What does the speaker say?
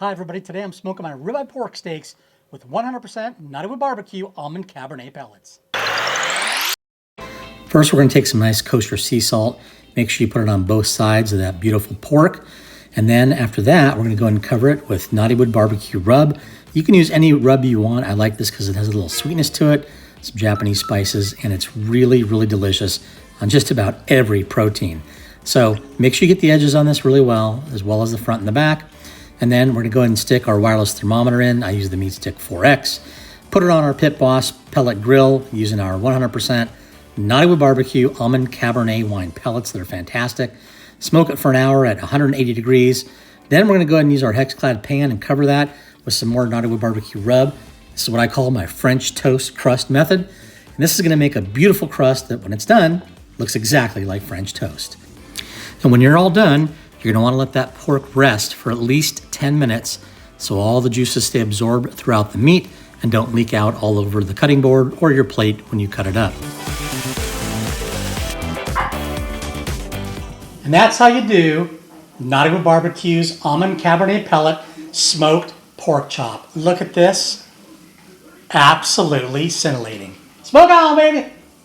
Hi everybody, today I'm smoking my ribeye pork steaks with 100% Knotty Wood BBQ almond cabernet pellets. First we're going to take some nice kosher sea salt. Make sure you put it on both sides of that beautiful pork. And then after that, we're going to go ahead and cover it with Knotty Wood BBQ rub. You can use any rub you want. I like this because it has a little sweetness to it, some Japanese spices, and it's really, really delicious on just about every protein. So make sure you get the edges on this really well as the front and the back. And then we're gonna go ahead and stick our wireless thermometer in. I use the Meat Stick 4X. Put it on our Pit Boss pellet grill using our 100% Knotty Wood BBQ almond cabernet wine pellets that are fantastic. Smoke it for an hour at 180 degrees. Then we're gonna go ahead and use our Hexclad pan and cover that with some more Knotty Wood BBQ rub. This is what I call my French toast crust method. And this is gonna make a beautiful crust that when it's done, looks exactly like French toast. And when you're all done, you're gonna wanna let that pork rest for at least 10 minutes so all the juices stay absorbed throughout the meat and don't leak out all over the cutting board or your plate when you cut it up. And that's how you do Knotty Wood BBQ's almond cabernet pellet smoked pork chop. Look at this. Absolutely scintillating. Smoke on, baby!